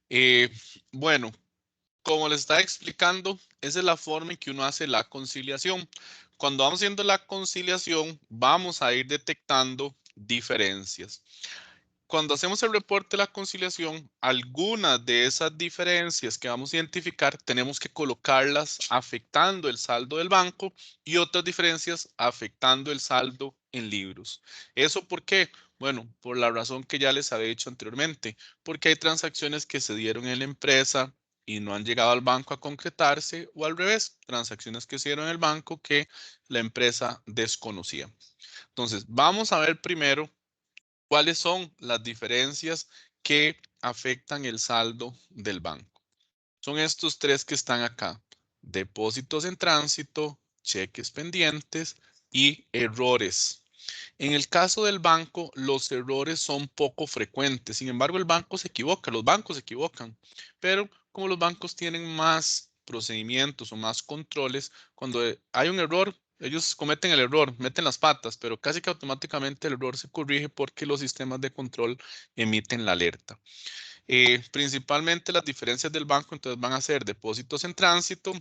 Eh, bueno, como les estaba explicando, esa es la forma en que uno hace la conciliación. Cuando vamos haciendo la conciliación, vamos a ir detectando diferencias. Cuando hacemos el reporte de la conciliación, algunas de esas diferencias que vamos a identificar tenemos que colocarlas afectando el saldo del banco y otras diferencias afectando el saldo en libros. ¿Eso por qué? Bueno, por la razón que ya les había dicho anteriormente, porque hay transacciones que se dieron en la empresa y no han llegado al banco a concretarse, o al revés, transacciones que se dieron en el banco que la empresa desconocía. Entonces, vamos a ver primero cuáles son las diferencias que afectan el saldo del banco. Son estos tres que están acá: depósitos en tránsito, cheques pendientes y errores. En el caso del banco, los errores son poco frecuentes. Sin embargo, el banco se equivoca, los bancos se equivocan. Pero como los bancos tienen más procedimientos o más controles, cuando hay un error, ellos cometen el error, meten las patas, pero casi que automáticamente el error se corrige porque los sistemas de control emiten la alerta. Principalmente las diferencias del banco entonces van a ser depósitos en tránsito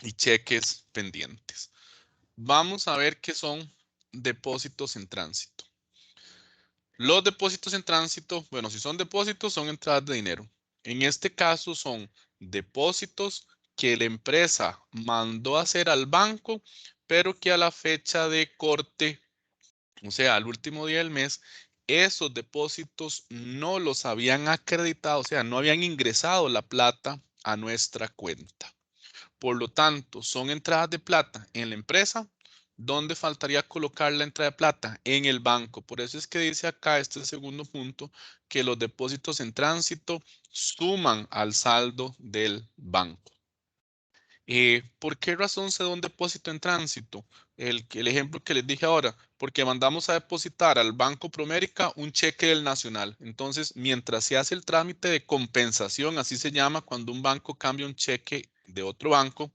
y cheques pendientes. Vamos a ver qué son depósitos en tránsito. Los depósitos en tránsito, bueno, si son depósitos, son entradas de dinero. En este caso son depósitos que la empresa mandó a hacer al banco, pero que a la fecha de corte, o sea, al último día del mes, esos depósitos no los habían acreditado, o sea, no habían ingresado la plata a nuestra cuenta. Por lo tanto, son entradas de plata en la empresa. ¿Dónde faltaría colocar la entrada de plata? En el banco. Por eso es que dice acá este segundo punto que los depósitos en tránsito suman al saldo del banco. ¿Por qué razón se da un depósito en tránsito? El ejemplo que les dije ahora, porque mandamos a depositar al Banco Promérica un cheque del Nacional. Entonces, mientras se hace el trámite de compensación, así se llama cuando un banco cambia un cheque de otro banco,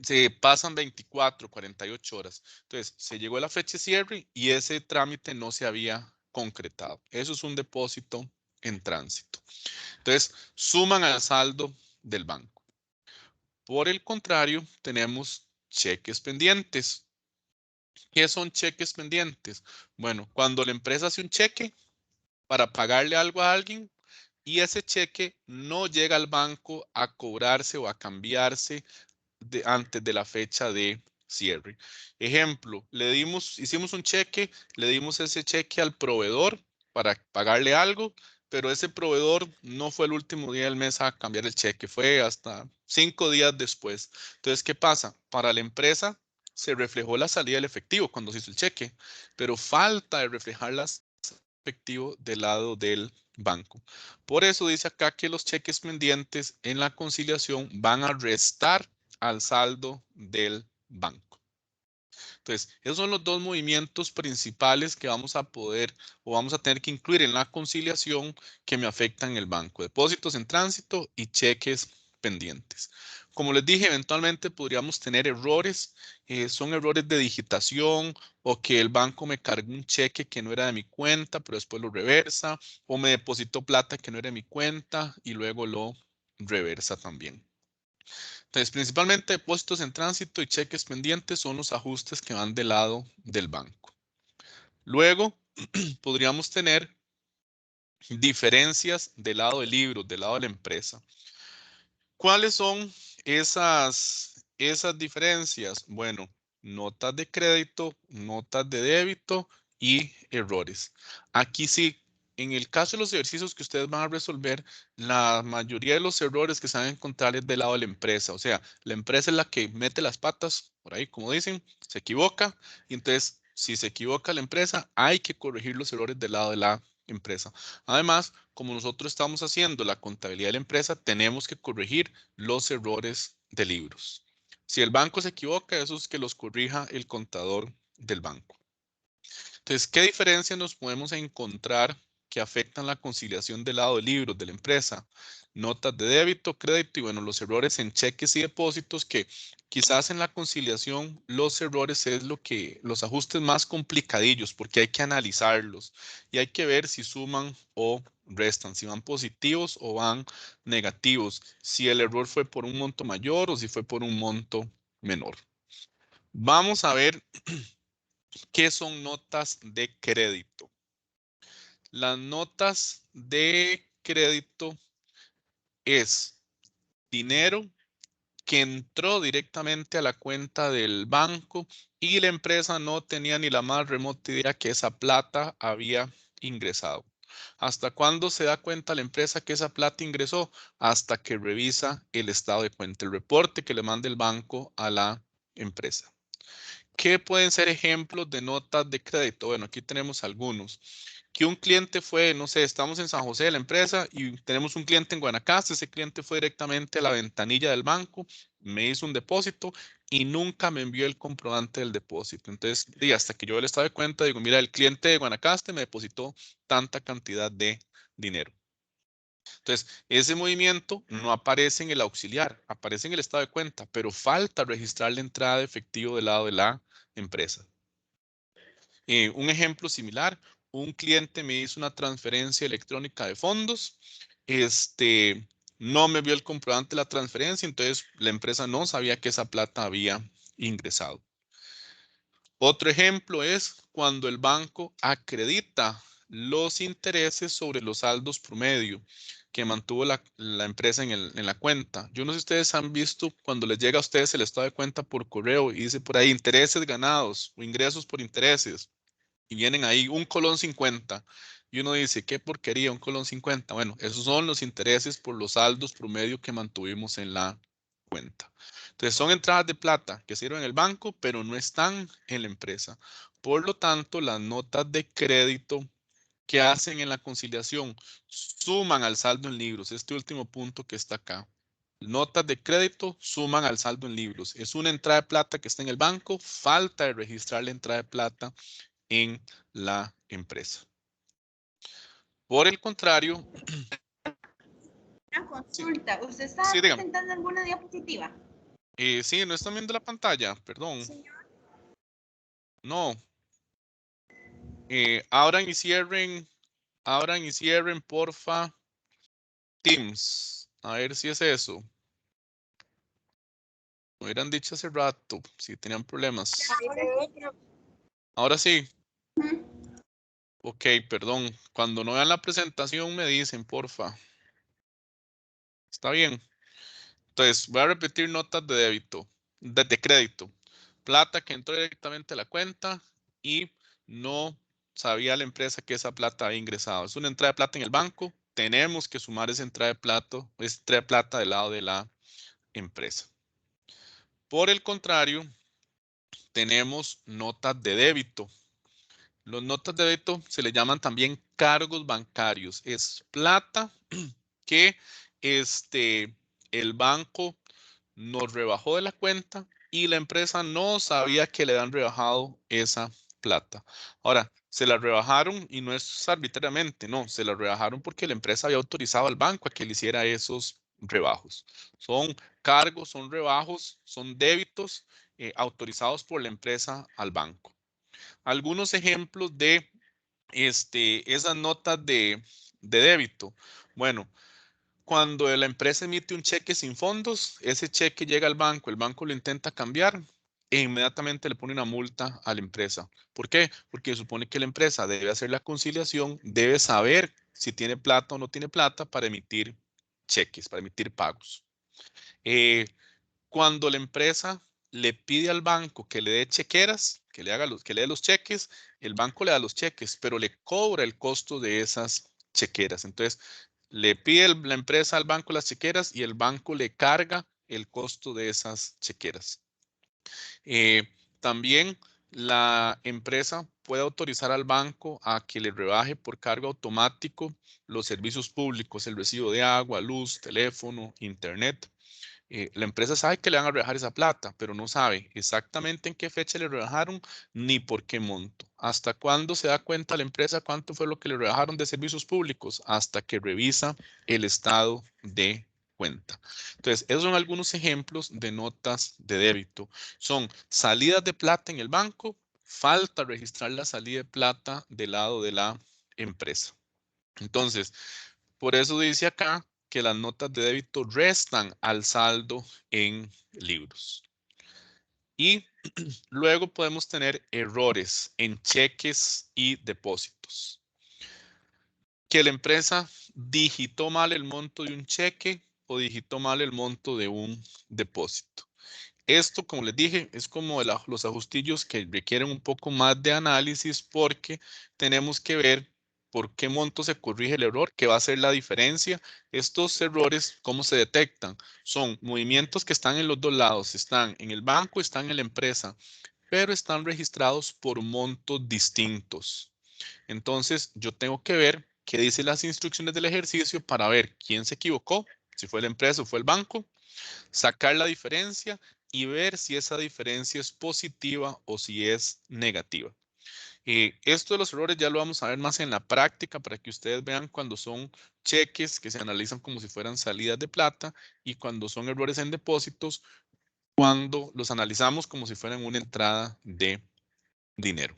se pasan 24, 48 horas. Entonces, se llegó a la fecha de cierre y ese trámite no se había concretado. Eso es un depósito en tránsito. Entonces, suman al saldo del banco. Por el contrario, tenemos cheques pendientes. ¿Qué son cheques pendientes? Bueno, cuando la empresa hace un cheque para pagarle algo a alguien y ese cheque no llega al banco a cobrarse o a cambiarse antes de la fecha de cierre. Ejemplo, hicimos un cheque, le dimos ese cheque al proveedor para pagarle algo, pero ese proveedor no fue el último día del mes a cambiar el cheque, fue hasta 5 días después. Entonces, ¿qué pasa? Para la empresa se reflejó la salida del efectivo cuando se hizo el cheque, pero falta de reflejar la efectivo del lado del banco. Por eso dice acá que los cheques pendientes en la conciliación van a restar al saldo del banco. Entonces, esos son los dos movimientos principales que vamos a poder o vamos a tener que incluir en la conciliación que me afectan el banco: depósitos en tránsito y cheques pendientes. Como les dije, eventualmente podríamos tener errores, son errores de digitación o que el banco me cargó un cheque que no era de mi cuenta, pero después lo reversa, o me depositó plata que no era de mi cuenta y luego lo reversa también. Entonces, principalmente depósitos en tránsito y cheques pendientes son los ajustes que van del lado del banco. Luego, podríamos tener diferencias del lado del libro, del lado de la empresa. ¿Cuáles son esas diferencias? Bueno, notas de crédito, notas de débito y errores. Aquí sí, en el caso de los ejercicios que ustedes van a resolver, la mayoría de los errores que se van a encontrar es del lado de la empresa. O sea, la empresa es la que mete las patas, por ahí, como dicen, se equivoca. Y entonces, si se equivoca la empresa, hay que corregir los errores del lado de la empresa. Además, como nosotros estamos haciendo la contabilidad de la empresa, tenemos que corregir los errores de libros. Si el banco se equivoca, eso es que los corrija el contador del banco. Entonces, ¿qué diferencia nos podemos encontrar que afectan la conciliación del lado de libros de la empresa. Notas de débito, crédito y bueno, los errores en cheques y depósitos que quizás en la conciliación los errores es los ajustes más complicadillos porque hay que analizarlos y hay que ver si suman o restan, si van positivos o van negativos, si el error fue por un monto mayor o si fue por un monto menor. Vamos a ver qué son notas de crédito. Las notas de crédito es dinero que entró directamente a la cuenta del banco y la empresa no tenía ni la más remota idea que esa plata había ingresado. ¿Hasta cuándo se da cuenta la empresa que esa plata ingresó? Hasta que revisa el estado de cuenta, el reporte que le manda el banco a la empresa. ¿Qué pueden ser ejemplos de notas de crédito? Bueno, aquí tenemos algunos. Que un cliente fue, no sé, estamos en San José de la empresa y tenemos un cliente en Guanacaste. Ese cliente fue directamente a la ventanilla del banco, me hizo un depósito y nunca me envió el comprobante del depósito. Entonces, y hasta que yo le estaba de cuenta, digo, mira, el cliente de Guanacaste me depositó tanta cantidad de dinero. Entonces, ese movimiento no aparece en el auxiliar, aparece en el estado de cuenta, pero falta registrar la entrada de efectivo del lado de la empresa. Un ejemplo similar, un cliente me hizo una transferencia electrónica de fondos, no me vio el comprobante de la transferencia, entonces la empresa no sabía que esa plata había ingresado. Otro ejemplo es cuando el banco acredita los intereses sobre los saldos promedio que mantuvo la empresa en la cuenta. Yo no sé si ustedes han visto cuando les llega a ustedes el estado de cuenta por correo y dice por ahí intereses ganados o ingresos por intereses y vienen ahí un colón 50 y uno dice, qué porquería, un colón 50. Bueno, esos son los intereses por los saldos promedio que mantuvimos en la cuenta. Entonces son entradas de plata que sirven en el banco, pero no están en la empresa. Por lo tanto, las notas de crédito que hacen en la conciliación suman al saldo en libros. Este último punto que está acá. Notas de crédito suman al saldo en libros. Es una entrada de plata que está en el banco, falta de registrar la entrada de plata en la empresa. Por el contrario, Una sí, consulta. ¿Usted sí, está dígame. presentando alguna diapositiva? Sí, no están viendo la pantalla, perdón. Señor. No. Abran y cierren, porfa, Teams. A ver si es eso. Me hubieran dicho hace rato si tenían problemas. Ahora sí. Ok, perdón. Cuando no vean la presentación me dicen, porfa. Está bien. Entonces, voy a repetir notas de débito, de crédito. Plata que entró directamente a la cuenta y no sabía la empresa que esa plata había ingresado. Es una entrada de plata en el banco. Tenemos que sumar esa entrada de plata del lado de la empresa. Por el contrario, tenemos notas de débito. Los notas de débito se le llaman también cargos bancarios. Es plata que el banco nos rebajó de la cuenta y la empresa no sabía que le han rebajado esa plata. Ahora, se la rebajaron y no es arbitrariamente, no, se la rebajaron porque la empresa había autorizado al banco a que le hiciera esos rebajos. Son cargos, son rebajos, son débitos autorizados por la empresa al banco. Algunos ejemplos de esas notas de débito. Bueno, cuando la empresa emite un cheque sin fondos, ese cheque llega al banco, el banco lo intenta cambiar e inmediatamente le pone una multa a la empresa. ¿Por qué? Porque supone que la empresa debe hacer la conciliación, debe saber si tiene plata o no tiene plata para emitir cheques, para emitir pagos. Eh, Cuando la empresa le pide al banco que le dé chequeras, que le dé los cheques, el banco le da los cheques, pero le cobra el costo de esas chequeras. Entonces, le pide la empresa al banco las chequeras y el banco le carga el costo de esas chequeras. También la empresa puede autorizar al banco a que le rebaje por cargo automático los servicios públicos, el recibo de agua, luz, teléfono, internet. La empresa sabe que le van a rebajar esa plata, pero no sabe exactamente en qué fecha le rebajaron ni por qué monto. ¿Hasta cuándo se da cuenta la empresa cuánto fue lo que le rebajaron de servicios públicos? Hasta que revisa el estado de cuenta. Entonces, esos son algunos ejemplos de notas de débito. Son salidas de plata en el banco, falta registrar la salida de plata del lado de la empresa. Entonces, por eso dice acá que las notas de débito restan al saldo en libros. Y luego podemos tener errores en cheques y depósitos. Que la empresa digitó mal el monto de un cheque o digitó mal el monto de un depósito. Esto, como les dije, es como los ajustillos que requieren un poco más de análisis porque tenemos que ver por qué monto se corrige el error, qué va a ser la diferencia. Estos errores, ¿cómo se detectan? Son movimientos que están en los dos lados, están en el banco, están en la empresa, pero están registrados por montos distintos. Entonces, yo tengo que ver qué dicen las instrucciones del ejercicio para ver quién se equivocó, si fue la empresa o fue el banco, sacar la diferencia y ver si esa diferencia es positiva o si es negativa. Esto de los errores ya lo vamos a ver más en la práctica para que ustedes vean cuando son cheques que se analizan como si fueran salidas de plata y cuando son errores en depósitos, cuando los analizamos como si fueran una entrada de dinero.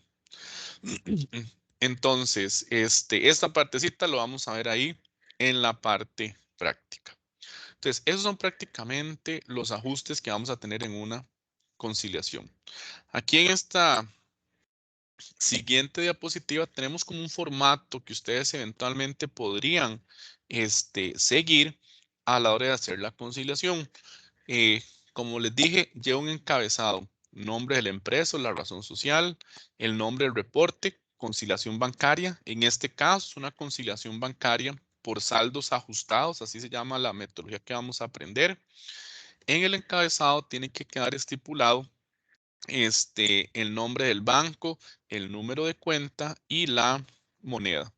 Entonces, esta partecita lo vamos a ver ahí en la parte práctica. Entonces, esos son prácticamente los ajustes que vamos a tener en una conciliación. Aquí en esta siguiente diapositiva tenemos como un formato que ustedes eventualmente podrían seguir a la hora de hacer la conciliación. Como les dije, lleva un encabezado, nombre de la empresa, la razón social, el nombre del reporte, conciliación bancaria. En este caso, es una conciliación bancaria por saldos ajustados, así se llama la metodología que vamos a aprender. En el encabezado tiene que quedar estipulado el nombre del banco, el número de cuenta y la moneda.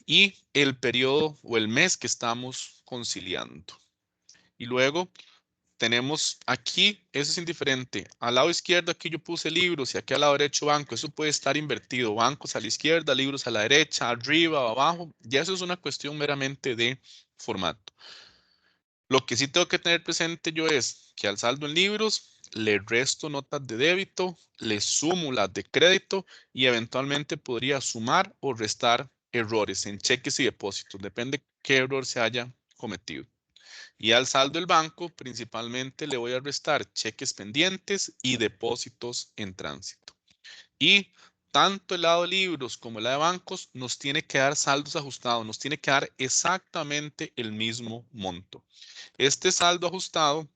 Y el periodo o el mes que estamos conciliando. Y luego tenemos aquí, eso es indiferente. Al lado izquierdo aquí yo puse libros y aquí al lado derecho banco. Eso puede estar invertido. Bancos a la izquierda, libros a la derecha, arriba o abajo. Ya eso es una cuestión meramente de formato. Lo que sí tengo que tener presente yo es que al saldo en libros le resto notas de débito, le sumo las de crédito y eventualmente podría sumar o restar errores en cheques y depósitos. Depende qué error se haya cometido. Y al saldo del banco principalmente le voy a restar cheques pendientes y depósitos en tránsito. Y tanto el lado de libros como el lado de bancos nos tiene que dar saldos ajustados, nos tiene que dar exactamente el mismo monto. Este saldo ajustado,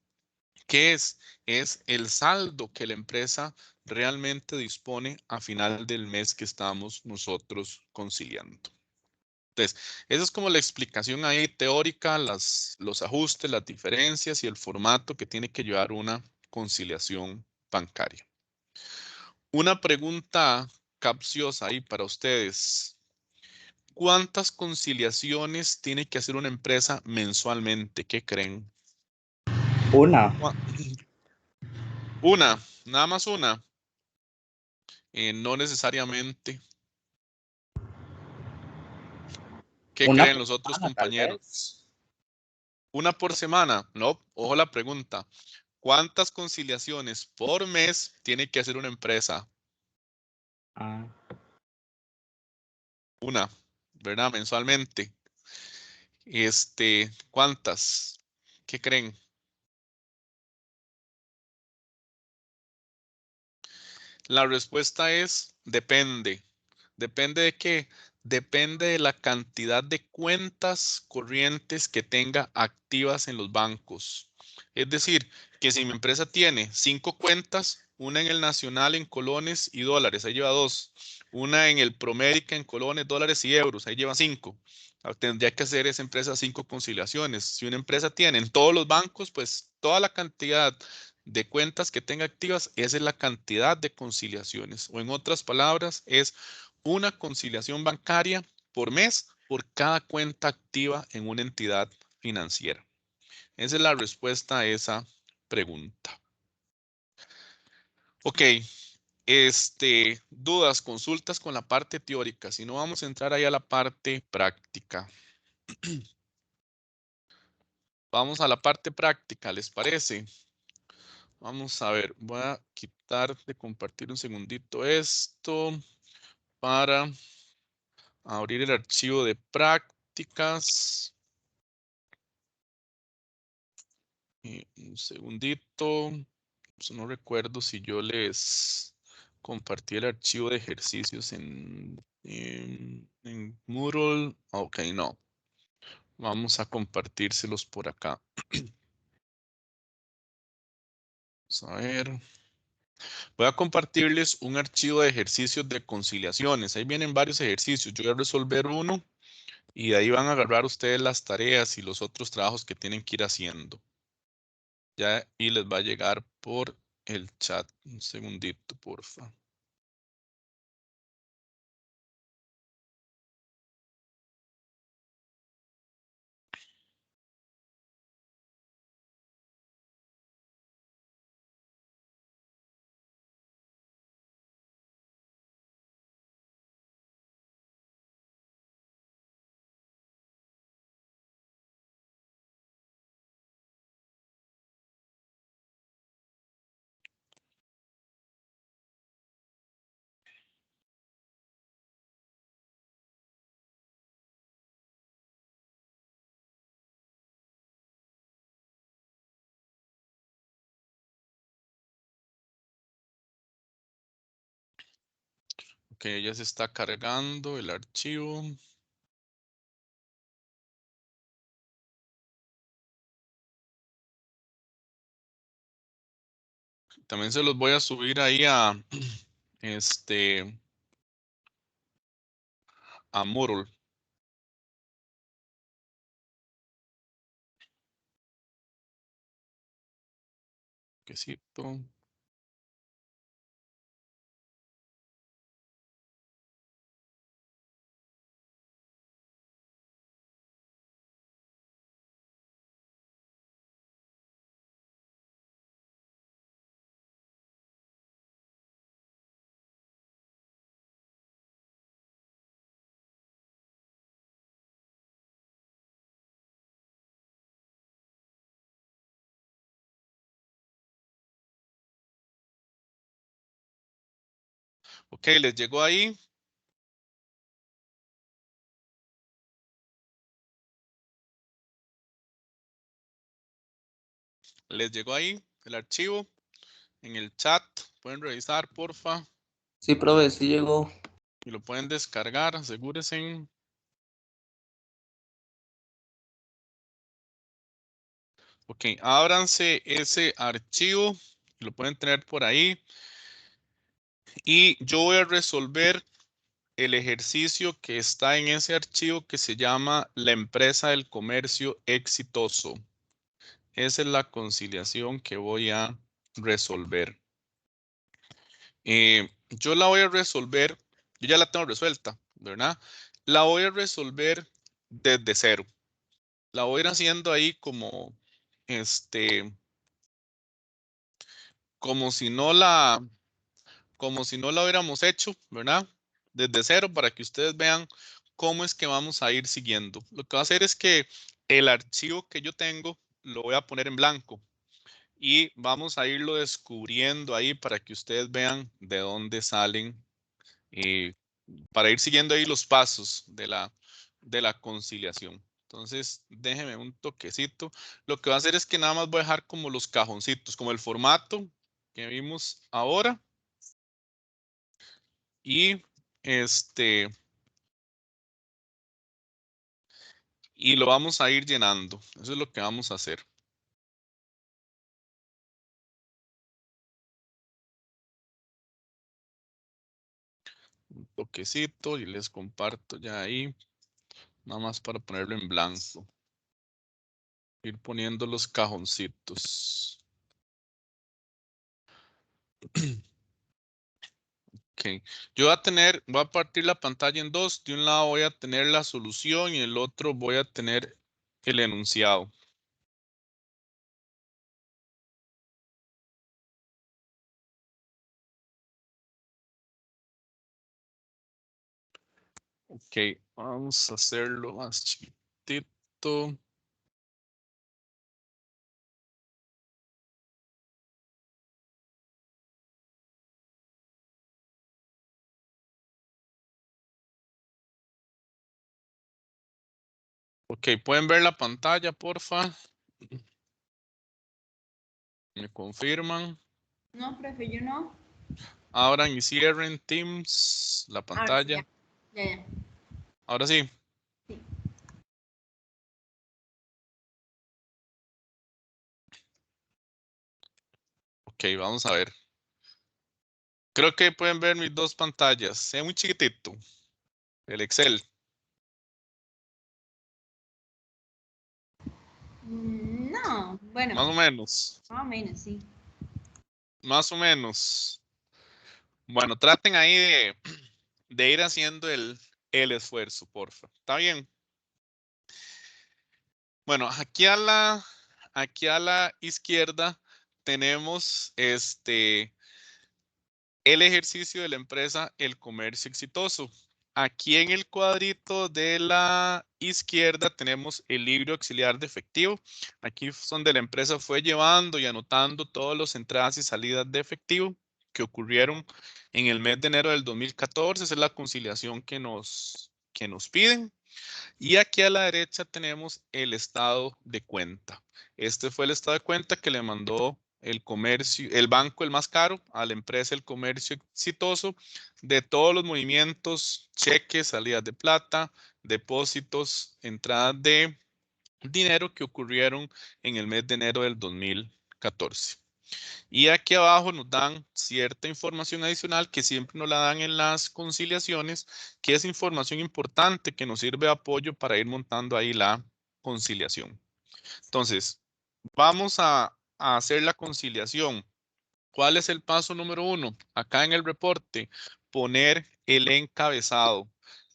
¿qué es? Es el saldo que la empresa realmente dispone a final del mes que estamos nosotros conciliando. Entonces, esa es como la explicación ahí teórica, los ajustes, las diferencias y el formato que tiene que llevar una conciliación bancaria. Una pregunta capciosa ahí para ustedes. ¿Cuántas conciliaciones tiene que hacer una empresa mensualmente? ¿Qué creen? Una. Una, nada más una. No necesariamente. ¿Qué Una creen por los otros semana, tal vez. compañeros? ¿Una por semana? No, ojo la pregunta. ¿Cuántas conciliaciones por mes tiene que hacer una empresa? Ah, Una, ¿verdad? Mensualmente. ¿Cuántas? ¿Qué creen? La respuesta es depende. ¿Depende de qué? Depende de la cantidad de cuentas corrientes que tenga activas en los bancos. Es decir, que si mi empresa tiene 5 cuentas, una en el Nacional en colones y dólares, ahí lleva 2. Una en el Promérica en colones, dólares y euros, ahí lleva 5. Tendría que hacer esa empresa 5 conciliaciones. Si una empresa tiene en todos los bancos, pues toda la cantidad de cuentas que tenga activas, esa es la cantidad de conciliaciones. O en otras palabras, es una conciliación bancaria por mes por cada cuenta activa en una entidad financiera. Esa es la respuesta a esa pregunta. Ok, dudas, consultas con la parte teórica. Si no, vamos a entrar ahí a la parte práctica. Vamos a la parte práctica, ¿les parece? Vamos a ver, voy a quitar de compartir un segundito esto para abrir el archivo de prácticas. Un segundito. No recuerdo si yo les compartí el archivo de ejercicios en Moodle. Ok, no. Vamos a compartírselos por acá. Vamos a ver. Voy a compartirles un archivo de ejercicios de conciliaciones. Ahí vienen varios ejercicios. Yo voy a resolver uno y de ahí van a agarrar ustedes las tareas y los otros trabajos que tienen que ir haciendo. Ya, y les va a llegar por el chat. Un segundito, porfa. Ok, ya se está cargando el archivo. También se los voy a subir ahí a a Moodle. Quesito. Ok, les llegó ahí. Les llegó ahí el archivo en el chat. Pueden revisar, porfa. Sí, profe, sí llegó. Y lo pueden descargar, asegúrense. Ok, ábranse ese archivo. Lo pueden tener por ahí. Y yo voy a resolver el ejercicio que está en ese archivo que se llama la empresa del comercio exitoso. Esa es la conciliación que voy a resolver. Yo la voy a resolver, yo ya la tengo resuelta, ¿verdad? La voy a resolver desde cero. La voy a ir haciendo ahí como, como si no la, como si no la hubiéramos hecho, ¿verdad? Desde cero para que ustedes vean cómo es que vamos a ir siguiendo. Lo que va a hacer es que el archivo que yo tengo lo voy a poner en blanco y vamos a irlo descubriendo ahí para que ustedes vean de dónde salen, para ir siguiendo ahí los pasos de la conciliación. Entonces, déjenme un toquecito. Lo que va a hacer es que nada más voy a dejar como los cajoncitos, como el formato que vimos ahora. Y y lo vamos a ir llenando. Eso es lo que vamos a hacer. Un toquecito y les comparto ya ahí, nada más para ponerlo en blanco. Ir poniendo los cajoncitos. Ok, yo voy a partir la pantalla en dos. De un lado voy a tener la solución y el otro voy a tener el enunciado. Ok, vamos a hacerlo más chiquitito. Ok, ¿pueden ver la pantalla, porfa? ¿Me confirman? No, profe, yo no. Abran y cierren Teams, la Ahora sí, pantalla. ya. Ya. Ahora sí. Sí. Ok, vamos a ver. Creo que pueden ver mis dos pantallas. Es muy chiquitito. El Excel. No, bueno, Más o menos. más o menos, sí. Más o menos. Bueno, traten ahí de ir haciendo el esfuerzo, porfa. ¿Está bien? Bueno, aquí a la izquierda tenemos el ejercicio de la empresa El Comercio Exitoso. Aquí en el cuadrito de la izquierda tenemos el libro auxiliar de efectivo. Aquí es donde la empresa fue llevando y anotando todas las entradas y salidas de efectivo que ocurrieron en el mes de enero del 2014. Esa es la conciliación que nos piden. Y aquí a la derecha tenemos el estado de cuenta. Este fue el estado de cuenta que le mandó el comercio, el banco el más caro a la empresa El Comercio Exitoso de todos los movimientos, cheques, salidas de plata, depósitos, entradas de dinero que ocurrieron en el mes de enero del 2014. Y aquí abajo nos dan cierta información adicional que siempre nos la dan en las conciliaciones, que es información importante que nos sirve de apoyo para ir montando ahí la conciliación. Entonces, vamos a hacer la conciliación. ¿Cuál es el paso número 1? Acá en el reporte, poner el encabezado.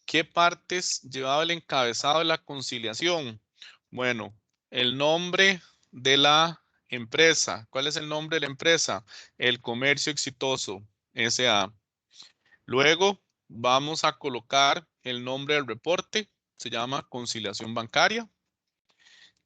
¿Qué partes llevaba el encabezado de la conciliación? Bueno, el nombre de la empresa. ¿Cuál es el nombre de la empresa? El Comercio Exitoso, S.A. Luego vamos a colocar el nombre del reporte. Se llama conciliación bancaria.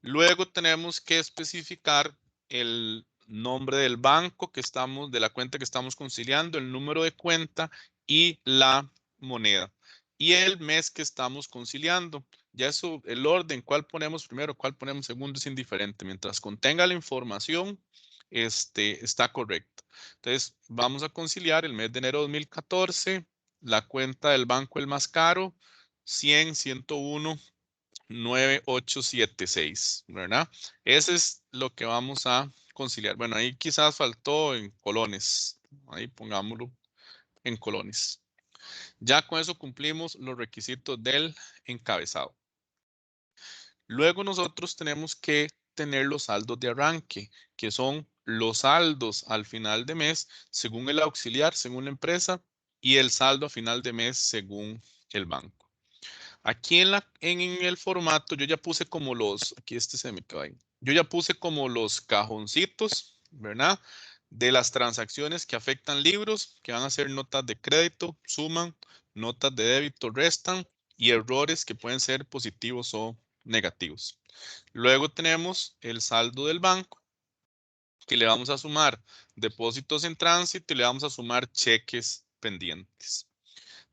Luego tenemos que especificar el nombre del banco que estamos, de la cuenta que estamos conciliando, el número de cuenta y la moneda. Y el mes que estamos conciliando. Ya eso, el orden, cuál ponemos primero, cuál ponemos segundo es indiferente. Mientras contenga la información, está correcto. Entonces, vamos a conciliar el mes de enero de 2014, la cuenta del banco el más caro, 100, 101. 9876, ¿verdad? Ese es lo que vamos a conciliar. Bueno, ahí quizás faltó en colones. Ahí pongámoslo en colones. Ya con eso cumplimos los requisitos del encabezado. Luego nosotros tenemos que tener los saldos de arranque, que son los saldos al final de mes, según el auxiliar, según la empresa, y el saldo a final de mes, según el banco. Aquí en el formato yo ya puse como aquí se me quedó ahí. Yo ya puse como los cajoncitos, ¿verdad? De las transacciones que afectan libros, que van a ser notas de crédito, suman, notas de débito, restan y errores que pueden ser positivos o negativos. Luego tenemos el saldo del banco, que le vamos a sumar depósitos en tránsito y le vamos a sumar cheques pendientes.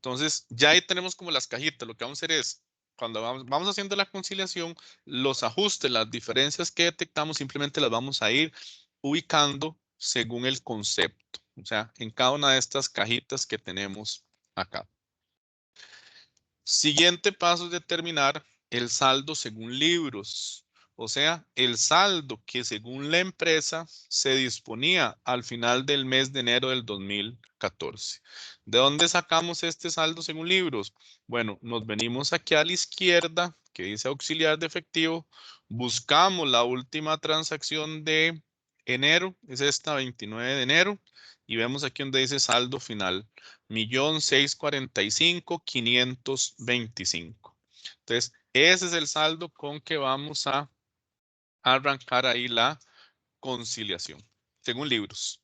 Entonces, ya ahí tenemos como las cajitas. Lo que vamos a hacer es, cuando vamos haciendo la conciliación, los ajustes, las diferencias que detectamos, simplemente las vamos a ir ubicando según el concepto. O sea, en cada una de estas cajitas que tenemos acá. Siguiente paso es determinar el saldo según libros. O sea, el saldo que según la empresa se disponía al final del mes de enero del 2014. ¿De dónde sacamos este saldo según libros? Bueno, nos venimos aquí a la izquierda, que dice auxiliar de efectivo, buscamos la última transacción de enero, es esta 29 de enero, y vemos aquí donde dice saldo final, 1.645.525. Entonces, ese es el saldo con que vamos a arrancar ahí la conciliación, según libros,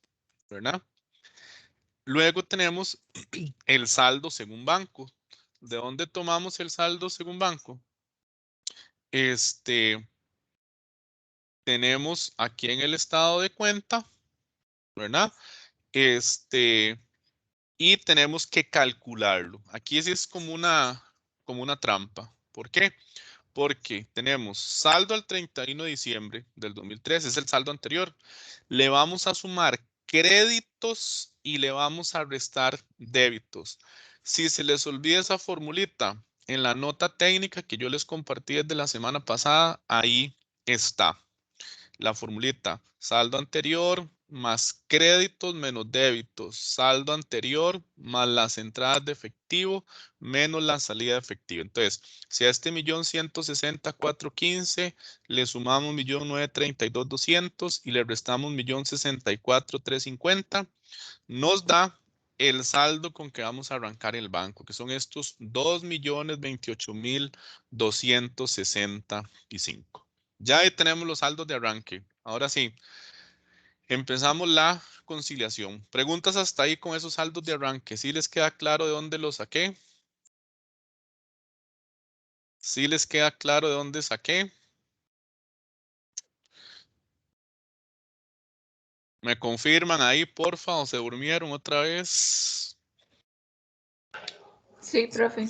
¿verdad? Luego tenemos el saldo según banco. ¿de dónde tomamos el saldo según banco? Tenemos aquí en el estado de cuenta, ¿verdad? Y tenemos que calcularlo. Aquí sí es como una trampa. ¿Por qué? Porque tenemos saldo al 31 de diciembre del 2013, es el saldo anterior. Le vamos a sumar créditos y le vamos a restar débitos. Si se les olvida esa formulita en la nota técnica que yo les compartí desde la semana pasada, ahí está la formulita. Saldo anterior más créditos menos débitos. Saldo anterior más las entradas de efectivo menos la salida de efectivo. Entonces, si a este 1.160.415 le sumamos 1.932.200 y le restamos 1.064.350, nos da el saldo con que vamos a arrancar el banco, que son estos 2.028.265. Ya ahí tenemos los saldos de arranque. Ahora sí, empezamos la conciliación. Preguntas hasta ahí con esos saldos de arranque. ¿Sí les queda claro de dónde los saqué? ¿Sí les queda claro de dónde saqué? ¿Me confirman ahí, porfa, o se durmieron otra vez? Sí, profe.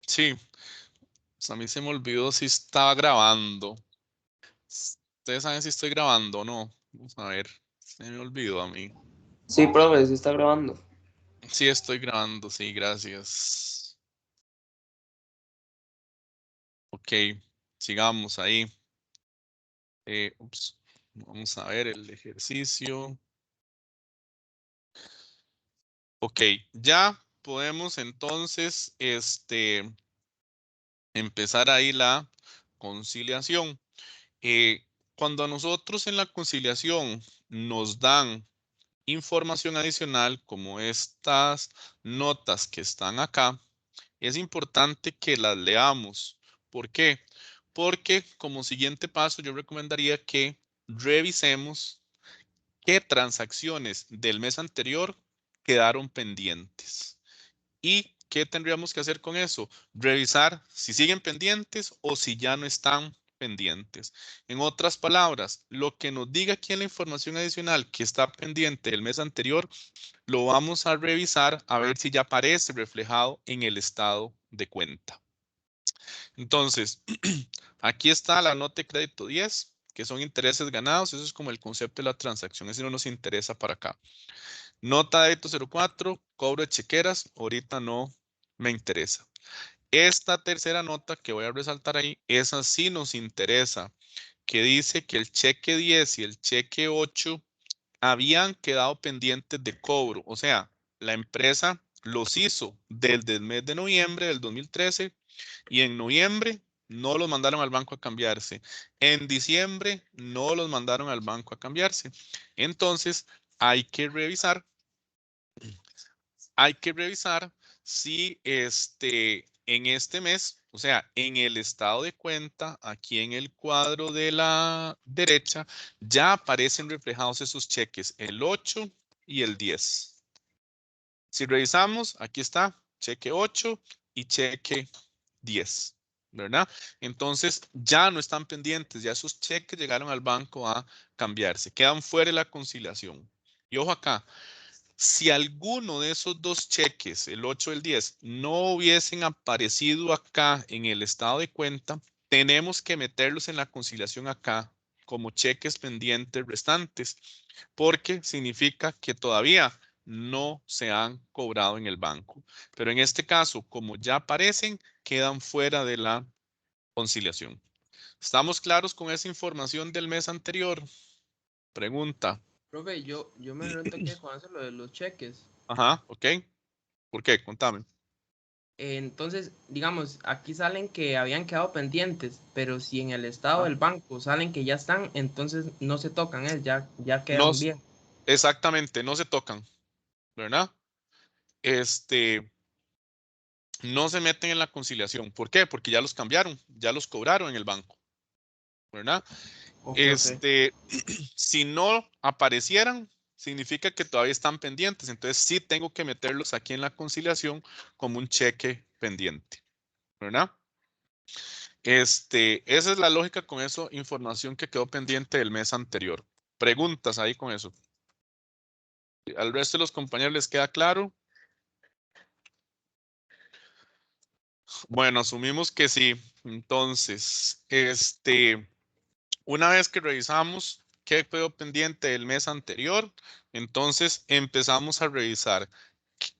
Sí, pues a mí se me olvidó si estaba grabando. Ustedes saben si estoy grabando o no. Vamos a ver, se me olvidó a mí. Sí, profe, sí está grabando. Sí, estoy grabando, sí, gracias. Ok, sigamos ahí. Vamos a ver el ejercicio. Ok, ya podemos entonces empezar ahí la conciliación. Cuando a nosotros en la conciliación nos dan información adicional como estas notas que están acá, es importante que las leamos. ¿Por qué? Porque como siguiente paso yo recomendaría que revisemos qué transacciones del mes anterior quedaron pendientes. ¿Y qué tendríamos que hacer con eso? Revisar si siguen pendientes o si ya no están pendientes. En otras palabras, lo que nos diga aquí en la información adicional que está pendiente del mes anterior, lo vamos a revisar a ver si ya aparece reflejado en el estado de cuenta. Entonces, aquí está la nota de crédito 10, que son intereses ganados. Eso es como el concepto de la transacción. Ese no nos interesa para acá. Nota de débito 04, cobro de chequeras. Ahorita no me interesa. Esta tercera nota que voy a resaltar ahí, esa sí nos interesa, que dice que el cheque 10 y el cheque 8 habían quedado pendientes de cobro. O sea, la empresa los hizo desde el mes de noviembre del 2013 y en noviembre no los mandaron al banco a cambiarse. En diciembre no los mandaron al banco a cambiarse. Entonces, hay que revisar si en este mes, o sea, en el estado de cuenta, aquí en el cuadro de la derecha, ya aparecen reflejados esos cheques, el 8 y el 10. Si revisamos, aquí está, cheque 8 y cheque 10, ¿verdad? Entonces, ya no están pendientes, ya esos cheques llegaron al banco a cambiarse, quedan fuera de la conciliación. Y ojo acá, si alguno de esos dos cheques, el 8 y el 10, no hubiesen aparecido acá en el estado de cuenta, tenemos que meterlos en la conciliación acá como cheques pendientes restantes, porque significa que todavía no se han cobrado en el banco. Pero en este caso, como ya aparecen, quedan fuera de la conciliación. ¿Estamos claros con esa información del mes anterior? Pregunta. Profe, yo me pregunto qué con eso lo de los cheques. Ajá, ok. ¿Por qué? Contame. Entonces, digamos, aquí salen que habían quedado pendientes, pero si en el estado del banco salen que ya están, entonces no se tocan, ya No, quedan bien. exactamente, no se tocan, ¿verdad? No se meten en la conciliación. ¿Por qué? Porque ya los cambiaron, ya los cobraron en el banco, ¿verdad? Ok, ok. Si no aparecieran, significa que todavía están pendientes. Entonces sí tengo que meterlos aquí en la conciliación como un cheque pendiente, ¿verdad? Esa es la lógica con eso, información que quedó pendiente del mes anterior. Preguntas ahí con eso. ¿Al resto de los compañeros les queda claro? Bueno, asumimos que sí. Entonces, una vez que revisamos qué quedó pendiente del mes anterior, entonces empezamos a revisar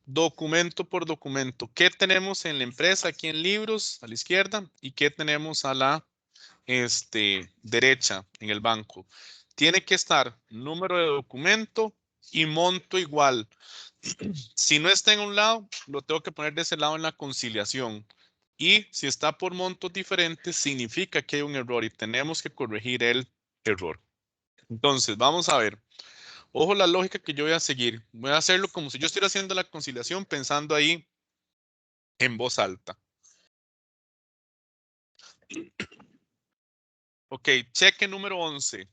documento por documento. ¿Qué tenemos en la empresa aquí en libros a la izquierda y qué tenemos a la derecha en el banco? Tiene que estar número de documento y monto igual. Si no está en un lado, lo tengo que poner de ese lado en la conciliación. Y si está por montos diferentes, significa que hay un error y tenemos que corregir el error. Entonces, vamos a ver. Ojo la lógica que yo voy a seguir. Voy a hacerlo como si yo estuviera haciendo la conciliación pensando ahí en voz alta. Ok, cheque número 11.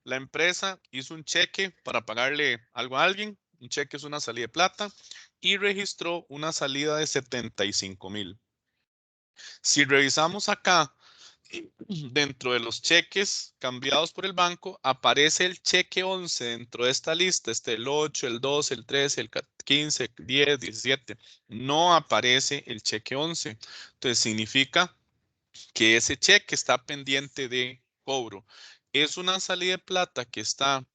La empresa hizo un cheque para pagarle algo a alguien. Un cheque es una salida de plata y registró una salida de 75,000. Si revisamos acá, dentro de los cheques cambiados por el banco, aparece el cheque 11 dentro de esta lista. El 8, el 12, el 13, el 15, 10, 17. No aparece el cheque 11. Entonces significa que ese cheque está pendiente de cobro. Es una salida de plata que está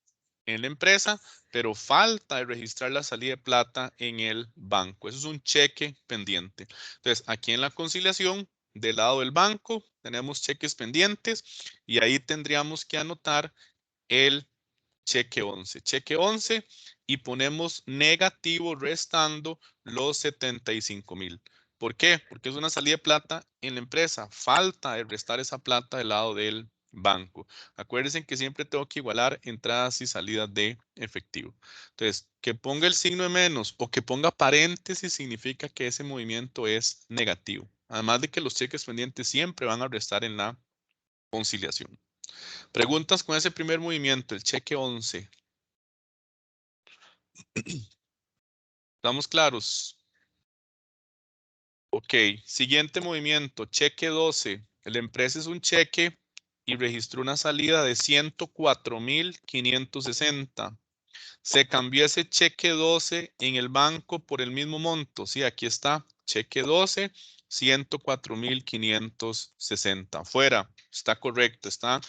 en la empresa, pero falta de registrar la salida de plata en el banco. Eso es un cheque pendiente. Entonces, aquí en la conciliación, del lado del banco, tenemos cheques pendientes y ahí tendríamos que anotar el cheque 11. Cheque 11 y ponemos negativo restando los 75,000. ¿Por qué? Porque es una salida de plata en la empresa. Falta de restar esa plata del lado del banco. Acuérdense que siempre tengo que igualar entradas y salidas de efectivo. Entonces, que ponga el signo de menos o que ponga paréntesis significa que ese movimiento es negativo. Además de que los cheques pendientes siempre van a restar en la conciliación. Preguntas con ese primer movimiento, el cheque 11. ¿Estamos claros? Ok, siguiente movimiento, cheque 12. La empresa es un cheque y registró una salida de 104,560. Se cambió ese cheque 12 en el banco por el mismo monto. Sí, aquí está, cheque 12, 104,560. Fuera, está correcto, están